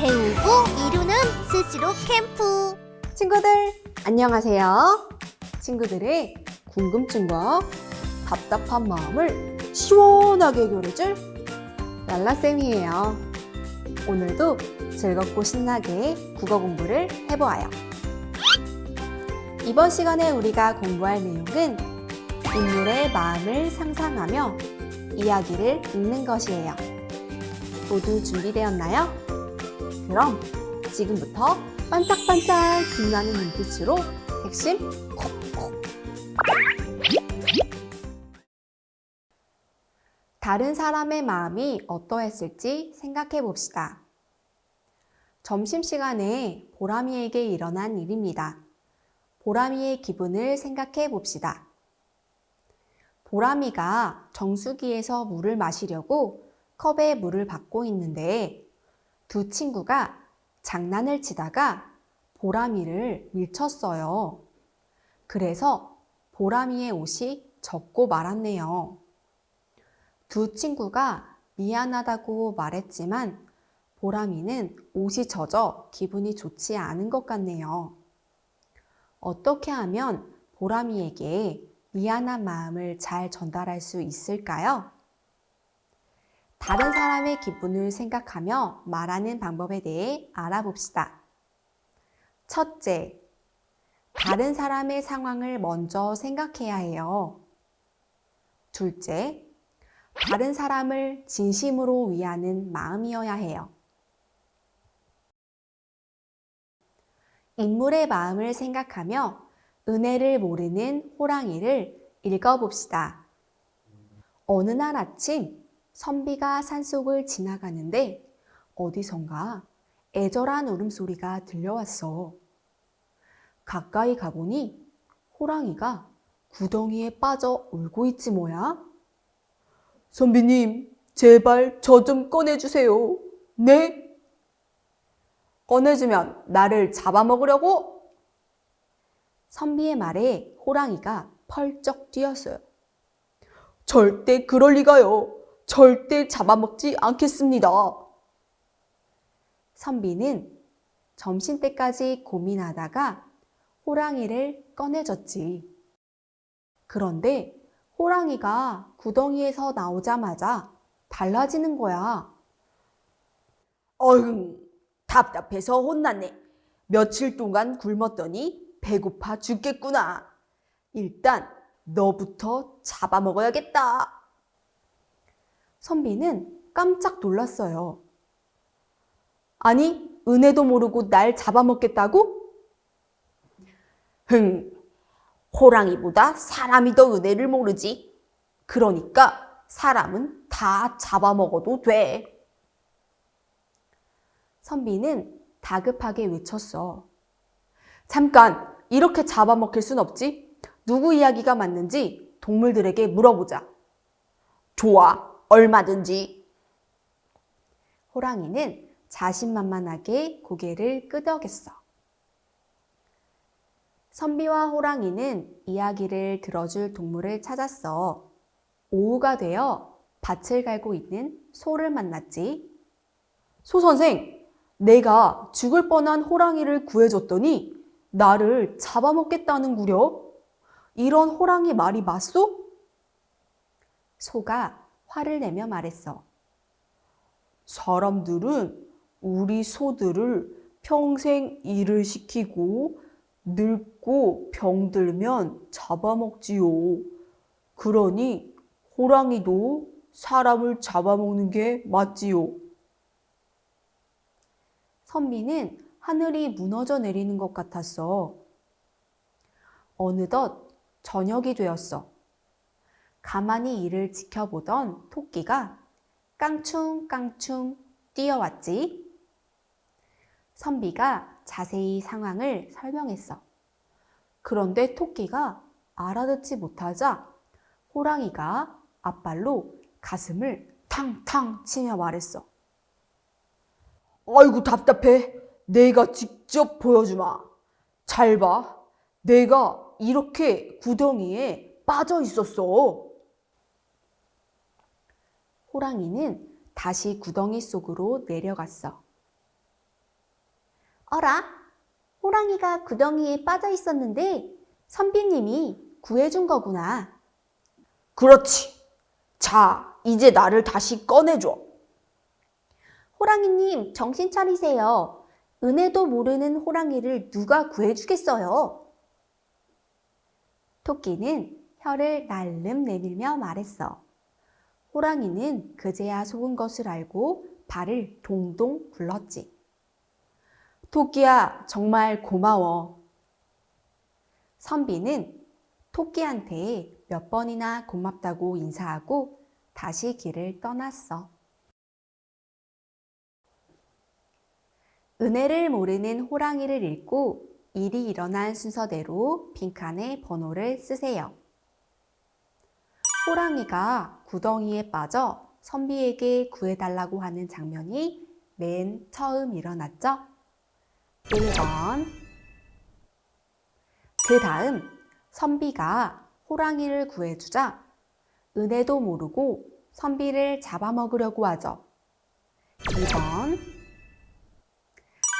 배우고 이루는 스스로 캠프. 친구들 안녕하세요. 친구들의 궁금증과 답답한 마음을 시원하게 해결해줄 랄라쌤이에요. 오늘도 즐겁고 신나게 국어 공부를 해보아요. 이번 시간에 우리가 공부할 내용은 인물의 마음을 상상하며 이야기를 읽는 것이에요. 모두 준비되었나요? 그럼 지금부터 반짝반짝 빛나는 눈빛으로 핵심 콕콕! 다른 사람의 마음이 어떠했을지 생각해 봅시다. 점심시간에 보람이에게 일어난 일입니다. 보람이의 기분을 생각해 봅시다. 보람이가 정수기에서 물을 마시려고 컵에 물을 받고 있는데 두 친구가 장난을 치다가 보람이를 밀쳤어요. 그래서 보람이의 옷이 젖고 말았네요. 두 친구가 미안하다고 말했지만 보람이는 옷이 젖어 기분이 좋지 않은 것 같네요. 어떻게 하면 보람이에게 미안한 마음을 잘 전달할 수 있을까요? 다른 사람의 기분을 생각하며 말하는 방법에 대해 알아봅시다. 첫째, 다른 사람의 상황을 먼저 생각해야 해요. 둘째, 다른 사람을 진심으로 위하는 마음이어야 해요. 인물의 마음을 생각하며 은혜를 모르는 호랑이를 읽어봅시다. 어느 날 아침 선비가 산속을 지나가는데 어디선가 애절한 울음소리가 들려왔어. 가까이 가보니 호랑이가 구덩이에 빠져 울고 있지 뭐야? 선비님, 제발 저 좀 꺼내주세요. 네? 꺼내주면 나를 잡아먹으려고? 선비의 말에 호랑이가 펄쩍 뛰었어요. 절대 그럴 리가요. 절대 잡아먹지 않겠습니다. 선비는 점심때까지 고민하다가 호랑이를 꺼내줬지. 그런데 호랑이가 구덩이에서 나오자마자 달라지는 거야. 어휴, 답답해서 혼났네. 며칠 동안 굶었더니 배고파 죽겠구나. 일단 너부터 잡아먹어야겠다. 선비는 깜짝 놀랐어요. 아니, 은혜도 모르고 날 잡아먹겠다고? 호랑이보다 사람이 더 은혜를 모르지. 그러니까 사람은 다 잡아먹어도 돼. 선비는 다급하게 외쳤어. 잠깐, 이렇게 잡아먹힐 순 없지? 누구 이야기가 맞는지 동물들에게 물어보자. 좋아, 얼마든지. 호랑이는 자신만만하게 고개를 끄덕였어. 선비와 호랑이는 이야기를 들어줄 동물을 찾았어. 오후가 되어 밭을 갈고 있는 소를 만났지. 소 선생, 내가 죽을 뻔한 호랑이를 구해줬더니 나를 잡아먹겠다는구려. 이런 호랑이 말이 맞소? 소가 화를 내며 말했어. 사람들은 우리 소들을 평생 일을 시키고 늙고 병들면 잡아먹지요. 그러니 호랑이도 사람을 잡아먹는 게 맞지요. 선비는 하늘이 무너져 내리는 것 같았어. 어느덧 저녁이 되었어. 가만히 이를 지켜보던 토끼가 깡충깡충 뛰어왔지. 선비가 자세히 상황을 설명했어. 그런데 토끼가 알아듣지 못하자 호랑이가 앞발로 가슴을 탕탕 치며 말했어. 아이고 답답해. 내가 직접 보여주마. 잘 봐. 내가 이렇게 구덩이에 빠져 있었어. 호랑이는 다시 구덩이 속으로 내려갔어. 어라? 호랑이가 구덩이에 빠져 있었는데 선비님이 구해준 거구나. 그렇지. 자, 이제 나를 다시 꺼내줘. 호랑이님, 정신 차리세요. 은혜도 모르는 호랑이를 누가 구해주겠어요? 토끼는 혀를 날름 내밀며 말했어. 호랑이는 그제야 속은 것을 알고 발을 동동 굴렀지. 토끼야, 정말 고마워. 선비는 토끼한테 몇 번이나 고맙다고 인사하고 다시 길을 떠났어. 은혜를 모르는 호랑이를 읽고 일이 일어난 순서대로 빈칸에 번호를 쓰세요. 호랑이가 구덩이에 빠져 선비에게 구해달라고 하는 장면이 맨 처음 일어났죠? 1번. 그 다음 선비가 호랑이를 구해주자 은혜도 모르고 선비를 잡아먹으려고 하죠. 2번.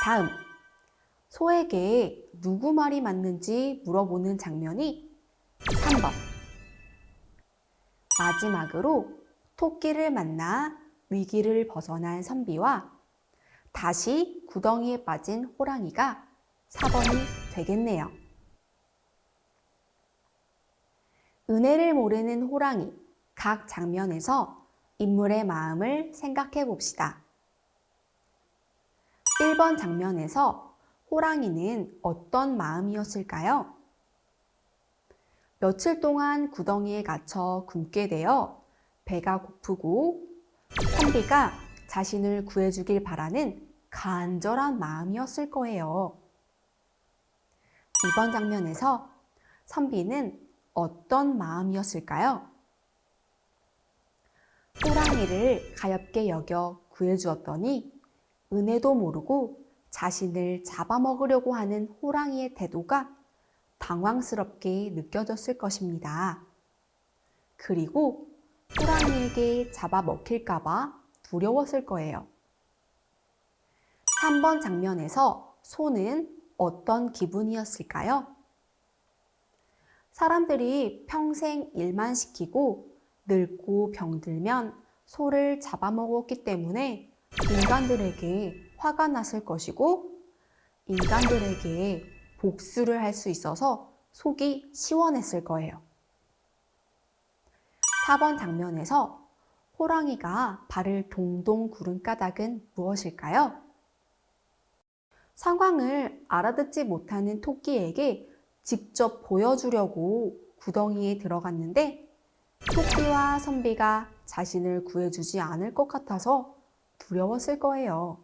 다음 소에게 누구 말이 맞는지 물어보는 장면이 3번. 마지막으로 토끼를 만나 위기를 벗어난 선비와 다시 구덩이에 빠진 호랑이가 4번이 되겠네요. 은혜를 모르는 호랑이, 각 장면에서 인물의 마음을 생각해 봅시다. 1번 장면에서 호랑이는 어떤 마음이었을까요? 며칠 동안 구덩이에 갇혀 굶게 되어 배가 고프고 선비가 자신을 구해주길 바라는 간절한 마음이었을 거예요. 2번 장면에서 선비는 어떤 마음이었을까요? 호랑이를 가엾게 여겨 구해주었더니 은혜도 모르고 자신을 잡아먹으려고 하는 호랑이의 태도가 당황스럽게 느껴졌을 것입니다. 그리고 호랑이에게 잡아먹힐까봐 두려웠을 거예요. 3번 장면에서 소는 어떤 기분이었을까요? 사람들이 평생 일만 시키고 늙고 병들면 소를 잡아먹었기 때문에 인간들에게 화가 났을 것이고 인간들에게 복수를 할 수 있어서 속이 시원했을 거예요. 4번 장면에서 호랑이가 발을 동동 구른 까닭은 무엇일까요? 상황을 알아듣지 못하는 토끼에게 직접 보여주려고 구덩이에 들어갔는데 토끼와 선비가 자신을 구해주지 않을 것 같아서 두려웠을 거예요.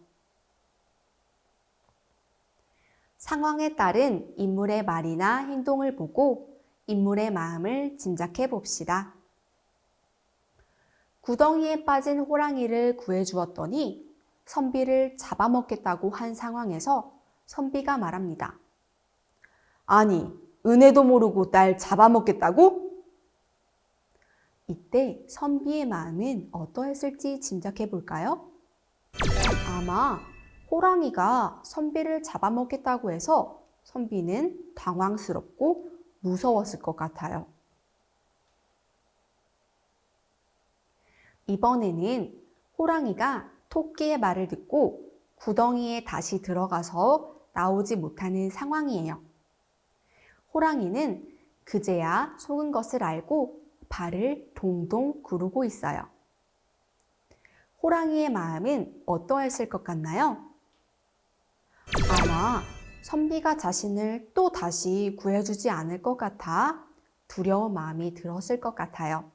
상황에 따른 인물의 말이나 행동을 보고 인물의 마음을 짐작해 봅시다. 구덩이에 빠진 호랑이를 구해주었더니 선비를 잡아먹겠다고 한 상황에서 선비가 말합니다. 아니, 은혜도 모르고 날 잡아먹겠다고? 이때 선비의 마음은 어떠했을지 짐작해 볼까요? 아마 호랑이가 선비를 잡아먹겠다고 해서 선비는 당황스럽고 무서웠을 것 같아요. 이번에는 호랑이가 토끼의 말을 듣고 구덩이에 다시 들어가서 나오지 못하는 상황이에요. 호랑이는 그제야 속은 것을 알고 발을 동동 구르고 있어요. 호랑이의 마음은 어떠했을 것 같나요? 아마 선비가 자신을 또 다시 구해주지 않을 것 같아 두려운 마음이 들었을 것 같아요.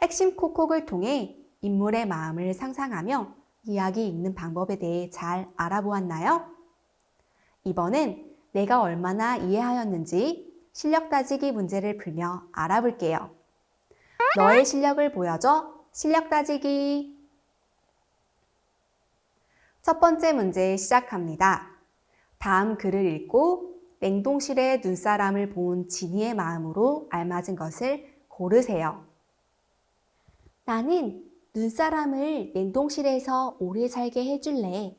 핵심 콕콕을 통해 인물의 마음을 상상하며 이야기 읽는 방법에 대해 잘 알아보았나요? 이번엔 내가 얼마나 이해하였는지 실력 따지기 문제를 풀며 알아볼게요. 너의 실력을 보여줘. 실력 따지기. 첫 번째 문제 시작합니다. 다음 글을 읽고 냉동실의 눈사람을 본 지니의 마음으로 알맞은 것을 고르세요. 나는 눈사람을 냉동실에서 오래 살게 해줄래.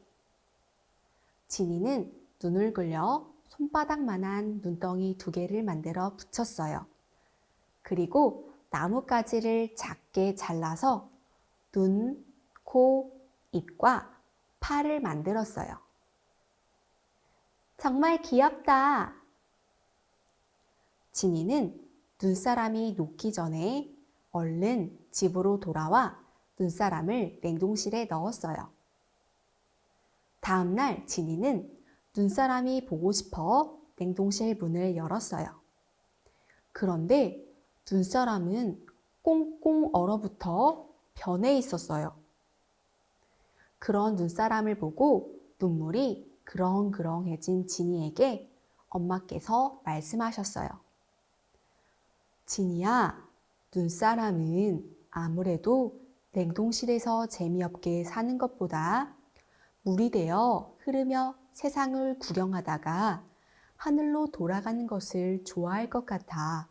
진이는 눈을 굴려 손바닥만한 눈덩이 2개를 만들어 붙였어요. 그리고 나뭇가지를 작게 잘라서 눈, 코, 입과 팔을 만들었어요. 정말 귀엽다. 진이는 눈사람이 녹기 전에 얼른 집으로 돌아와 눈사람을 냉동실에 넣었어요. 다음 날 진이는 눈사람이 보고 싶어 냉동실 문을 열었어요. 그런데 눈사람은 꽁꽁 얼어붙어 변해 있었어요. 그런 눈사람을 보고 눈물이 그렁그렁해진 진이에게 엄마께서 말씀하셨어요. 진이야, 눈사람은 아무래도 냉동실에서 재미없게 사는 것보다 물이 되어 흐르며 세상을 구경하다가 하늘로 돌아가는 것을 좋아할 것 같아.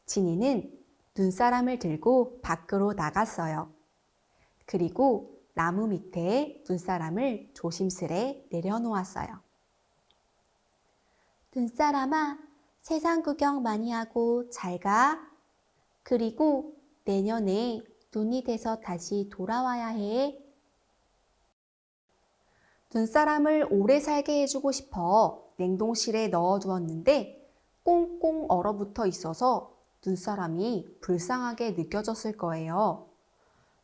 진이는 눈사람을 들고 밖으로 나갔어요. 그리고 나무 밑에 눈사람을 조심스레 내려놓았어요. 눈사람아, 세상 구경 많이 하고 잘 가. 그리고 내년에 눈이 돼서 다시 돌아와야 해. 눈사람을 오래 살게 해주고 싶어 냉동실에 넣어두었는데 꽁꽁 얼어붙어 있어서 눈사람이 불쌍하게 느껴졌을 거예요.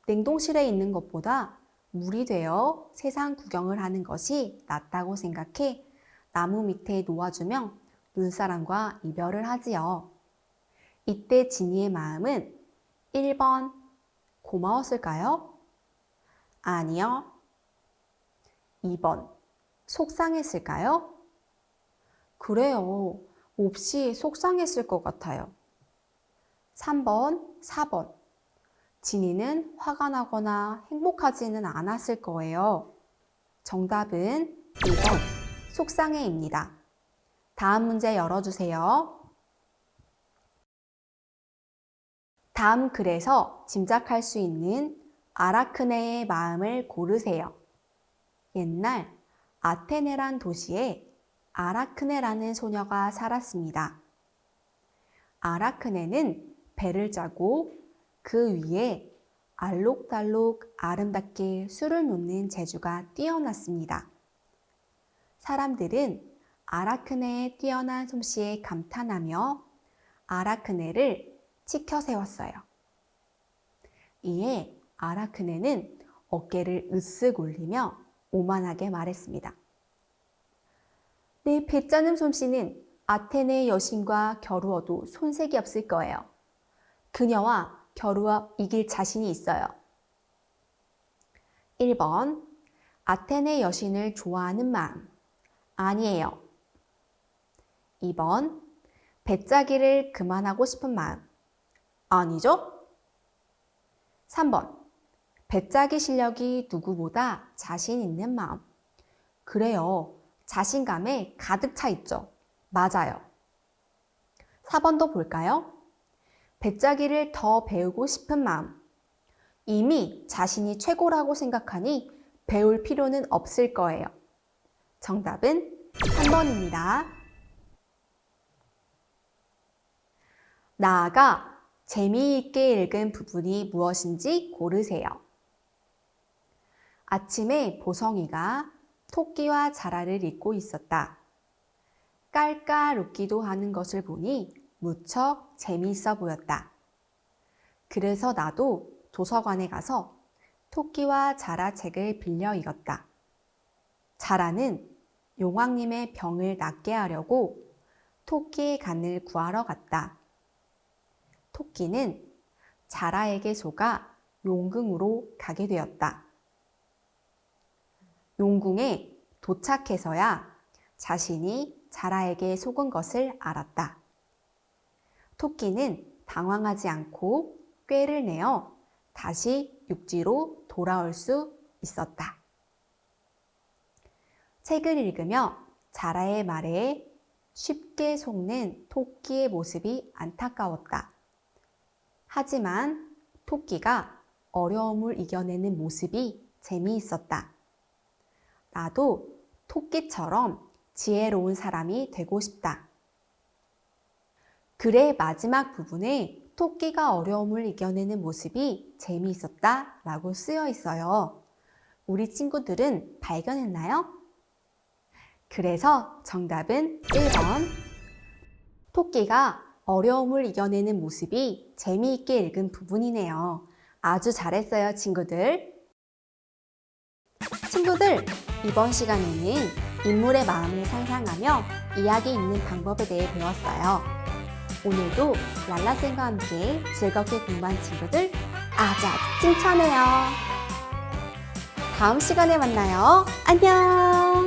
냉동실에 있는 것보다 물이 되어 세상 구경을 하는 것이 낫다고 생각해 나무 밑에 놓아주면 눈사람과 이별을 하지요. 이때 진이의 마음은 1번 고마웠을까요? 아니요. 2번 속상했을까요? 그래요. 몹시 속상했을 것 같아요. 3번, 4번. 진이는 화가 나거나 행복하지는 않았을 거예요. 정답은 2번 속상해입니다. 다음 문제 열어주세요. 다음 글에서 짐작할 수 있는 아라크네의 마음을 고르세요. 옛날 아테네란 도시에 아라크네라는 소녀가 살았습니다. 아라크네는 배를 짜고 그 위에 알록달록 아름답게 술을 놓는 재주가 뛰어났습니다. 사람들은 아라크네의 뛰어난 솜씨에 감탄하며 아라크네를 치켜 세웠어요. 이에 아라크네는 어깨를 으쓱 올리며 오만하게 말했습니다. 내 배 짜는 솜씨는 아테네 여신과 겨루어도 손색이 없을 거예요. 그녀와 겨루어 이길 자신이 있어요. 1번 아테네 여신을 좋아하는 마음. 아니에요. 2번 배짜기를 그만하고 싶은 마음. 아니죠? 3번 배짜기 실력이 누구보다 자신 있는 마음. 그래요. 자신감에 가득 차 있죠. 맞아요. 4번도 볼까요? 배짜기를 더 배우고 싶은 마음. 이미 자신이 최고라고 생각하니 배울 필요는 없을 거예요. 정답은 3번입니다. 나아가 재미있게 읽은 부분이 무엇인지 고르세요. 아침에 보성이가 토끼와 자라를 읽고 있었다. 깔깔 웃기도 하는 것을 보니 무척 재미있어 보였다. 그래서 나도 도서관에 가서 토끼와 자라 책을 빌려 읽었다. 자라는 용왕님의 병을 낫게 하려고 토끼의 간을 구하러 갔다. 토끼는 자라에게 속아 용궁으로 가게 되었다. 용궁에 도착해서야 자신이 자라에게 속은 것을 알았다. 토끼는 당황하지 않고 꾀를 내어 다시 육지로 돌아올 수 있었다. 책을 읽으며 자라의 말에 쉽게 속는 토끼의 모습이 안타까웠다. 하지만 토끼가 어려움을 이겨내는 모습이 재미있었다. 나도 토끼처럼 지혜로운 사람이 되고 싶다. 글의 마지막 부분에 토끼가 어려움을 이겨내는 모습이 재미있었다 라고 쓰여 있어요. 우리 친구들은 발견했나요? 그래서 정답은 1번. 토끼가 어려움을 이겨내는 모습이 재미있게 읽은 부분이네요. 아주 잘했어요, 친구들. 친구들, 이번 시간에는 인물의 마음을 상상하며 이야기 읽는 방법에 대해 배웠어요. 오늘도 랄라쌤과 함께 즐겁게 공부한 친구들 아주 칭찬해요. 다음 시간에 만나요. 안녕!